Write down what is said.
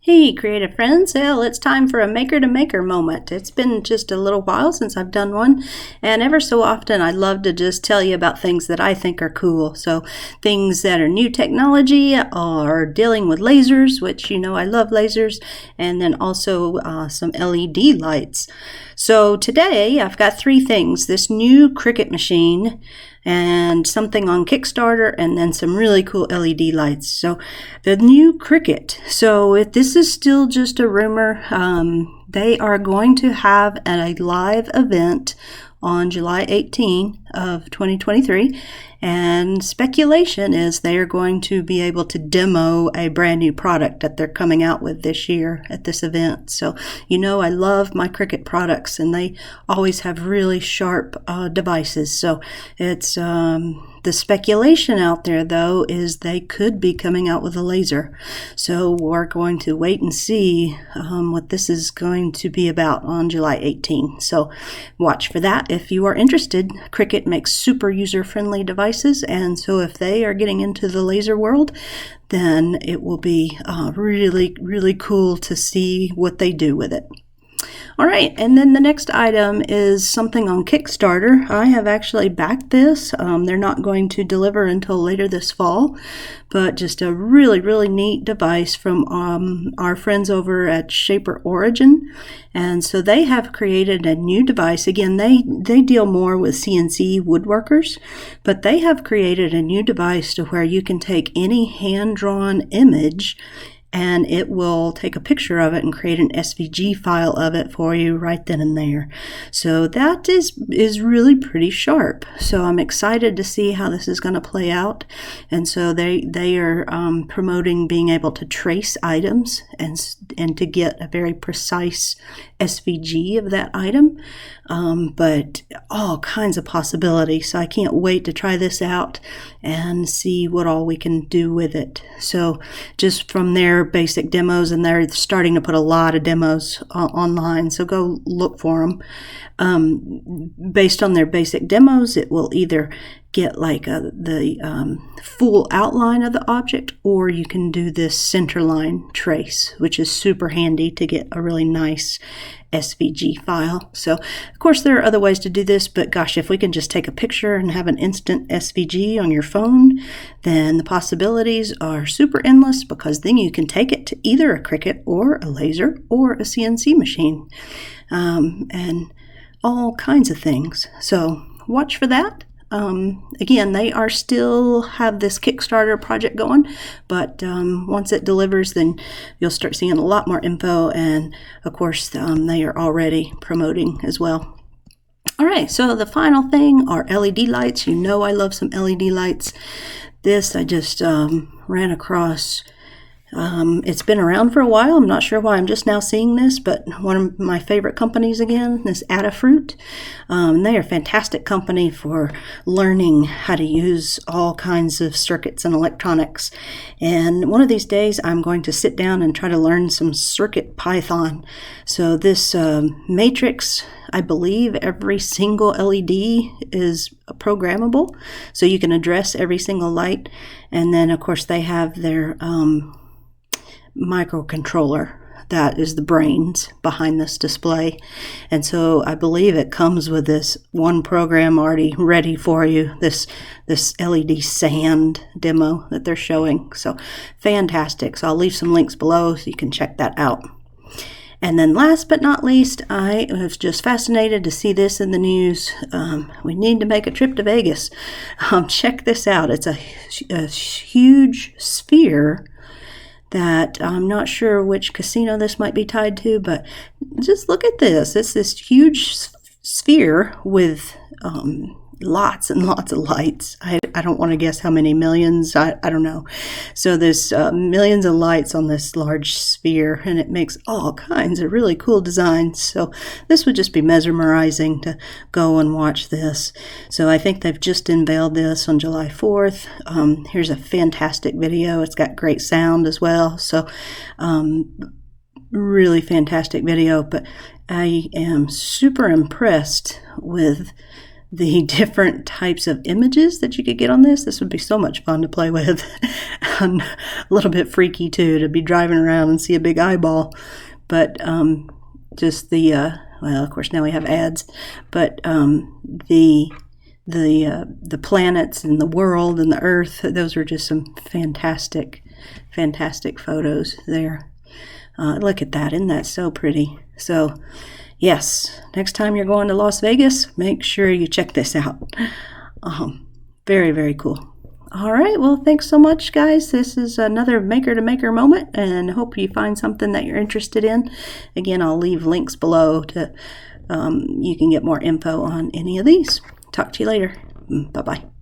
Hey, creative friends. Well, it's time for a maker to maker moment. It's been just a little while since I've done one, and ever so often I love to just tell you about things that I think are cool. So things that are new technology or dealing with lasers, which you know I love lasers, and then also some LED lights. So today I've got three things: this new Cricut machine, and something on Kickstarter, and then some really cool LED lights. So the new Cricut. So this is still just a rumor. They are going to have a live event on July 18 of 2023, and speculation is they are going to be able to demo a brand new product that they're coming out with this year at this event. So you know I love my Cricut products, and they always have really sharp devices. So it's the speculation out there, though, is they could be coming out with a laser. So we're going to wait and see what this is going to be about on July 18. So watch for that if you are interested. Cricut makes super user-friendly devices, and so if they are getting into the laser world, then it will be really, really cool to see what they do with it. All right, and then the next item is something on Kickstarter. I have actually backed this. They're not going to deliver until later this fall, but just a really, really neat device from our friends over at Shaper Origin. And so they have created a new device. Again, they deal more with CNC woodworkers, but they have created a new device to where you can take any hand-drawn image and it will take a picture of it and create an SVG file of it for you right then and there. So that is really pretty sharp. So I'm excited to see how this is going to play out. And so they are promoting being able to trace items and to get a very precise SVG of that item. But all kinds of possibilities. So I can't wait to try this out and see what all we can do with it. So just from their basic demos, and they're starting to put a lot of demos online, so go look for them. Based on their basic demos, it will either get like the full outline of the object, or you can do this centerline trace, which is super handy to get a really nice SVG file. So of course there are other ways to do this, but gosh, if we can just take a picture and have an instant SVG on your phone, then the possibilities are super endless, because then you can take it to either a Cricut or a laser or a CNC machine, and all kinds of things. So watch for that. Again, they are still have this Kickstarter project going, but once it delivers, then you'll start seeing a lot more info, and of course they are already promoting as well. All right, so the final thing are LED lights. You know I love some LED lights. This I just ran across. It's been around for a while. I'm not sure why I'm just now seeing this, but one of my favorite companies again, this Adafruit. They are a fantastic company for learning how to use all kinds of circuits and electronics. And one of these days I'm going to sit down and try to learn some Circuit Python. So this matrix, I believe every single LED is programmable, so you can address every single light. And then of course they have their microcontroller that is the brains behind this display, and so I believe it comes with this one program already ready for you, this LED sand demo that they're showing. So fantastic. So I'll leave some links below so you can check that out. And then last but not least, I was just fascinated to see this in the news. We need to make a trip to Vegas. Check this out. It's a huge sphere that I'm not sure which casino this might be tied to, but just look at this. It's this huge sphere with lots and lots of lights. I don't want to guess how many millions. I don't know. So there's millions of lights on this large sphere, and it makes all kinds of really cool designs. So this would just be mesmerizing to go and watch this. So I think they've just unveiled this on July 4th. Here's a fantastic video. It's got great sound as well. So really fantastic video. But I am super impressed with the different types of images that you could get on this. This would be so much fun to play with. And a little bit freaky too, to be driving around and see a big eyeball. But just the well, of course now we have ads, but the planets and the world and the earth, those are just some fantastic photos there. Look at that, isn't that so pretty? So yes, next time you're going to Las Vegas, make sure you check this out. Very, very cool. All right, well, thanks so much, guys. This is another Maker to Maker moment, and hope you find something that you're interested in. Again, I'll leave links below to you can get more info on any of these. Talk to you later. Bye-bye.